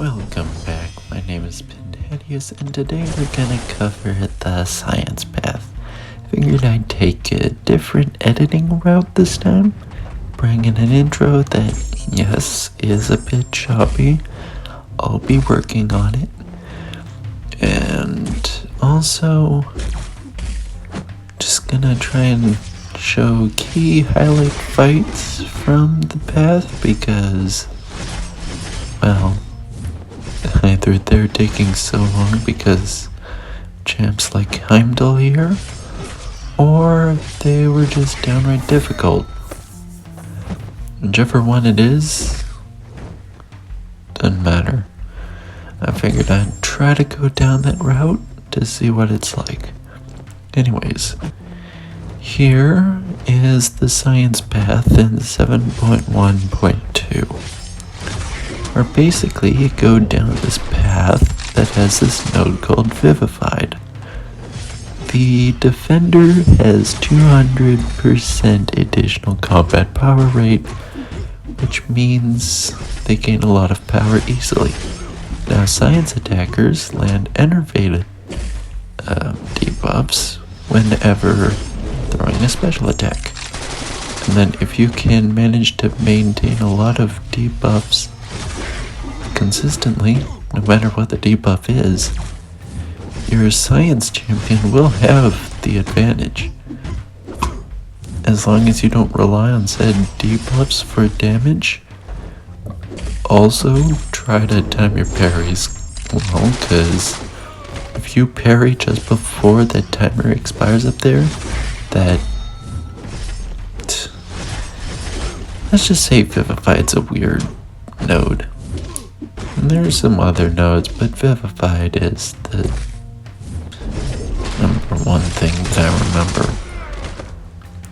Welcome back, my name is Pinheadius, and today we're gonna cover the science path. Figured I'd take a different editing route this time, bring in an intro that, yes, is a bit choppy. I'll be working on it. And also, just gonna try and show key highlight fights from the path because, well, either they're taking so long because champs like Heimdall here, or they were just downright difficult. Whichever one it is, doesn't matter. I figured I'd try to go down that route to see what it's like. Anyways, here is the science path in 7.1.2. Where basically you go down this path that has this node called Vivified. The defender has 200% additional combat power rate, which means they gain a lot of power easily. Now science attackers land enervated debuffs whenever throwing a special attack. And then if you can manage to maintain a lot of debuffs consistently, no matter what the debuff is, your science champion will have the advantage. As long as you don't rely on said debuffs for damage. Also, try to time your parries well, because if you parry just before that timer expires up there, let's just say Vivified's a weird node. And there's some other nodes, but Vivified is the number one thing that I remember.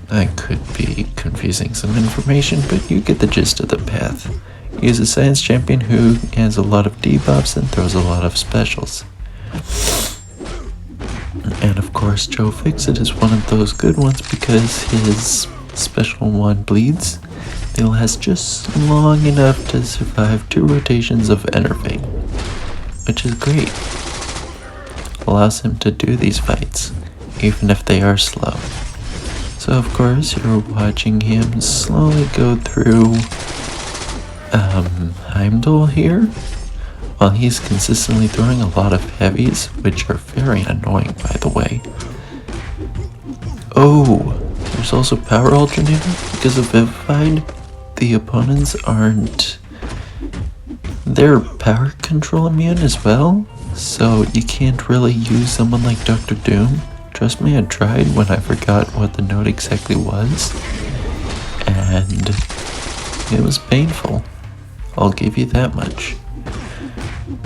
I could be confusing some information, but you get the gist of the path. Use a science champion who has a lot of debuffs and throws a lot of specials. And of course, Joe Fixit is one of those good ones because his special one bleeds. They last just long enough to survive 2 rotations of Enervate, which is great. Allows him to do these fights, even if they are slow. So of course, you're watching him slowly go through Heimdall here, while he's consistently throwing a lot of heavies, which are very annoying, by the way. Oh, there's also Power Alternator because of Vivified. The opponents aren't, they're power control immune as well, so you can't really use someone like Dr. Doom. Trust me, I tried when I forgot what the node exactly was, and it was painful. I'll give you that much.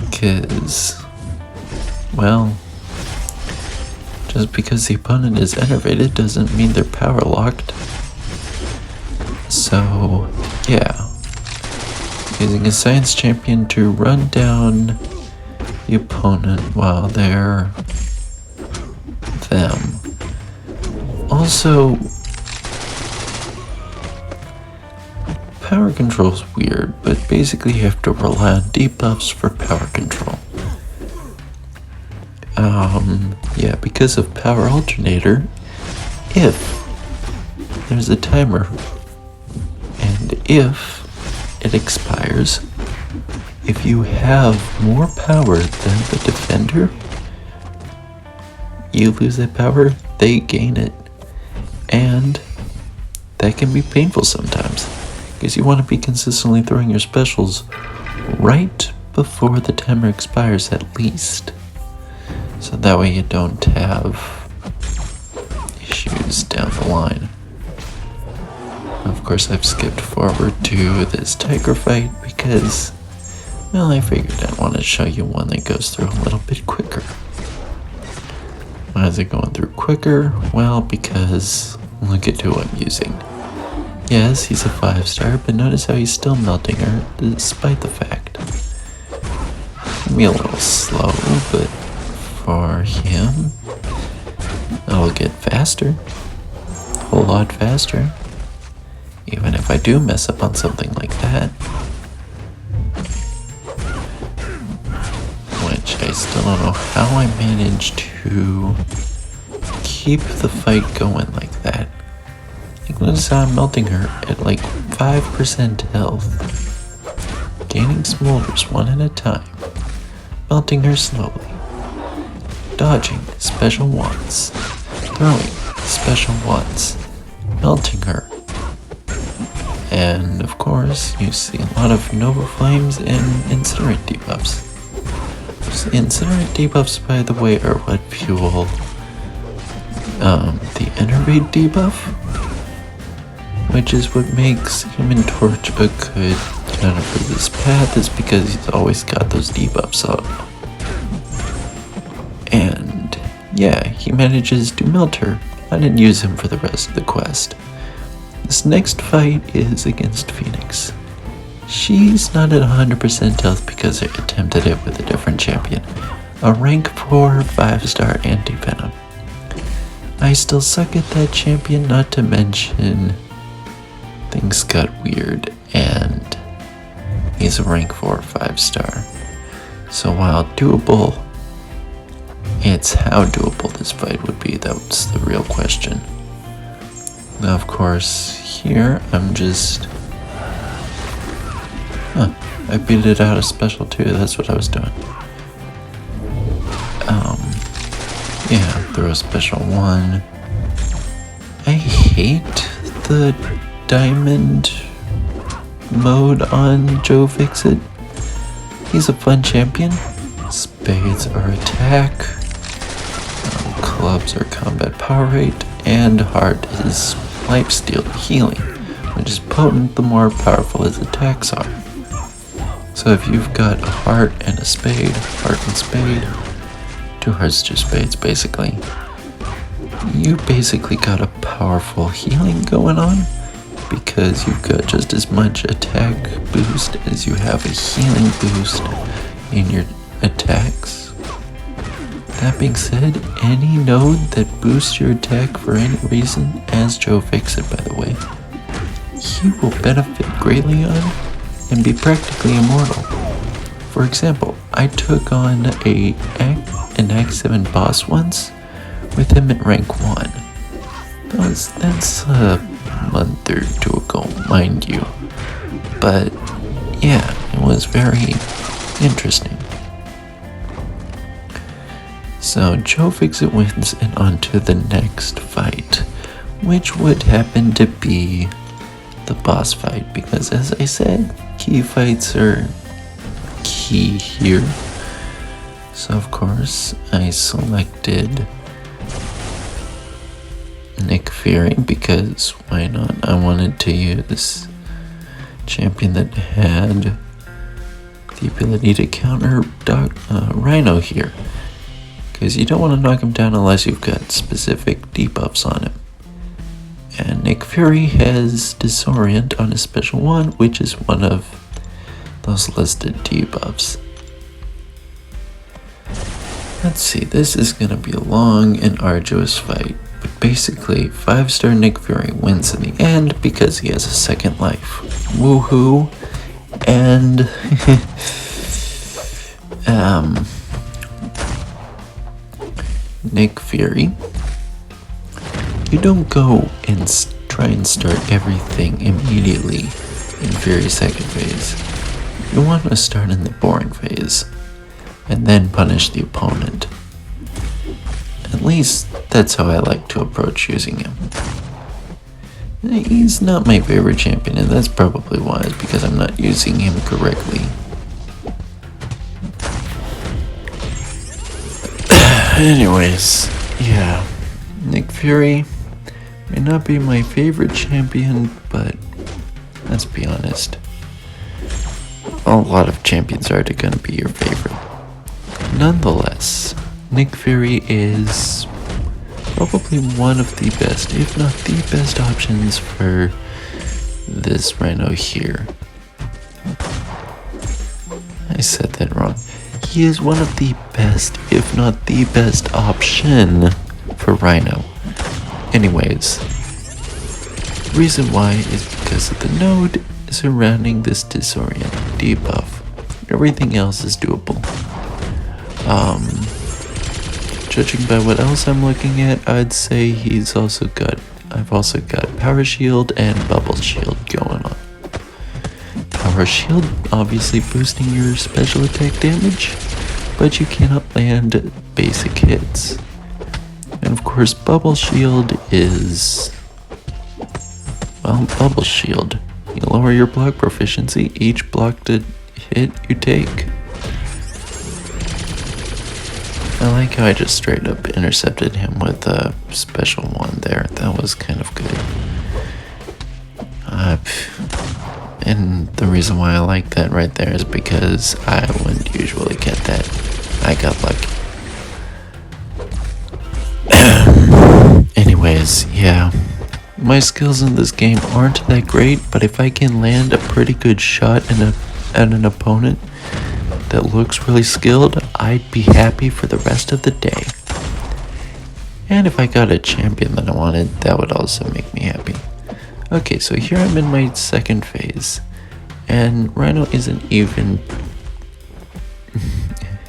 Because, well, just because the opponent is enervated doesn't mean they're power locked. So, yeah. Using a science champion to run down the opponent while they're them. Also, power control is weird, but basically you have to rely on debuffs for power control. Yeah, because of Power Alternator, if there's a timer, and if it expires, if you have more power than the defender, you lose that power, they gain it. And that can be painful sometimes, because you want to be consistently throwing your specials right before the timer expires at least. So that way you don't have issues down the line. Of course, I've skipped forward to this tiger fight because, well, I figured I'd want to show you one that goes through a little bit quicker. Why is it going through quicker? Well, because look at who I'm using. Yes, he's a 5-star, but notice how he's still melting her despite the fact. Maybe a little slow, but for him, it'll get faster. A whole lot faster. Even if I do mess up on something like that. how I managed to keep the fight going like that. Like, notice how I'm melting her at like 5% health, gaining smolders one at a time, melting her slowly, dodging special ones, throwing special ones, melting her. And of course, you see a lot of Nova Flames and Incinerate debuffs. So Incinerate debuffs, by the way, are what fuel the Enervate debuff, which is what makes Human Torch a good counter for this path, is because he's always got those debuffs up. And yeah, he manages to melt her. I didn't use him for the rest of the quest. This next fight is against Phoenix. She's not at 100% health because I attempted it with a different champion, a rank 4 5-star anti-venom. I still suck at that champion, not to mention things got weird and he's a rank 4 5-star. So while doable, it's how doable this fight would be. That's the real question. Now, of course, here I'm just... I beat it out of special 2, that's what I was doing. Yeah, throw a special 1. I hate the diamond mode on Joe Fixit. He's a fun champion. Spades are attack, clubs are combat power rate, and heart is lifesteal healing, which is potent the more powerful his attacks are. So if you've got a heart and a spade, heart and spade, 2 hearts, 2 spades basically, you basically got a powerful healing going on, because you've got just as much attack boost as you have a healing boost in your attacks. That being said, any node that boosts your attack for any reason, as Joe Fixit by the way, he will benefit greatly on and be practically immortal. For example, I took on an Act 7 boss once with him at rank 1. That's a month or 2 ago, mind you. But yeah, it was very interesting. So Joe Fixit wins and on to the next fight, which would happen to be the boss fight, because as I said, key fights are key here. So of course I selected Nick Fury because why not? I wanted to use champion that had the ability to counter Rhino here, because you don't want to knock him down unless you've got specific debuffs on him. And Nick Fury has Disorient on his special 1, which is one of those listed debuffs. Let's see, this is going to be a long and arduous fight, but basically 5-star Nick Fury wins in the end because he has a second life. Woohoo! And Nick Fury, you don't go and try and start everything immediately in Fury's second phase. You want to start in the boring phase and then punish the opponent. At least that's how I like to approach using him. He's not my favorite champion, and that's probably wise because I'm not using him correctly. Anyways, yeah, Nick Fury may not be my favorite champion, but let's be honest, a lot of champions are going to be your favorite. Nonetheless, Nick Fury is probably one of the best, if not the best options for this Rhino here. I said that wrong. He is one of the best, if not the best option for Rhino. Anyways, the reason why is because of the node surrounding this Disorient debuff. Everything else is doable. judging by what else I'm looking at, I'd say I've also got Power Shield and Bubble Shield going on. Power Shield obviously boosting your special attack damage, but you cannot land basic hits. And of course, Bubble Shield is... well, Bubble Shield. You lower your block proficiency each blocked hit you take. I like how I just straight up intercepted him with a special one there. That was kind of good. And the reason why I like that right there is because I wouldn't usually get that. I got lucky. Anyways, yeah. My skills in this game aren't that great, but if I can land a pretty good shot at an opponent that looks really skilled, I'd be happy for the rest of the day. And if I got a champion that I wanted, that would also make me happy. Okay, so here I'm in my second phase, and Rhino isn't even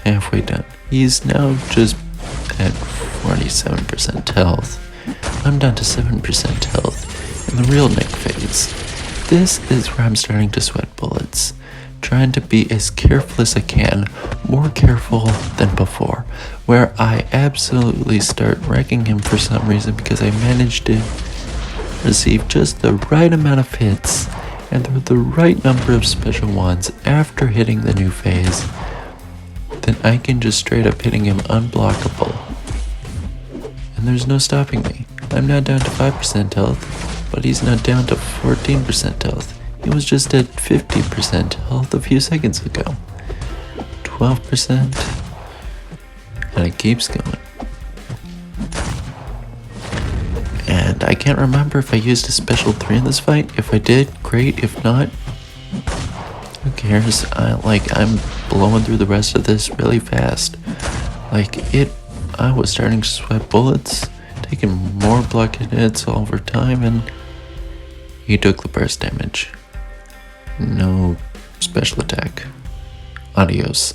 halfway done. He's now just at 47% health. I'm down to 7% health in the real Nick phase. This is where I'm starting to sweat bullets, trying to be as careful as I can, more careful than before, where I absolutely start wrecking him for some reason because I managed to receive just the right amount of hits and the right number of special ones after hitting the new phase. Then I can just straight up hitting him unblockable. And there's no stopping me. I'm now down to 5% health, but he's now down to 14% health. He was just at 50% health a few seconds ago. 12%, and it keeps going. And I can't remember if I used a special 3 in this fight. If I did, great. If not, who cares? I'm blowing through the rest of this really fast. I was starting to sweat bullets, taking more blocking hits over time, and he took the burst damage. No special attack. Adios.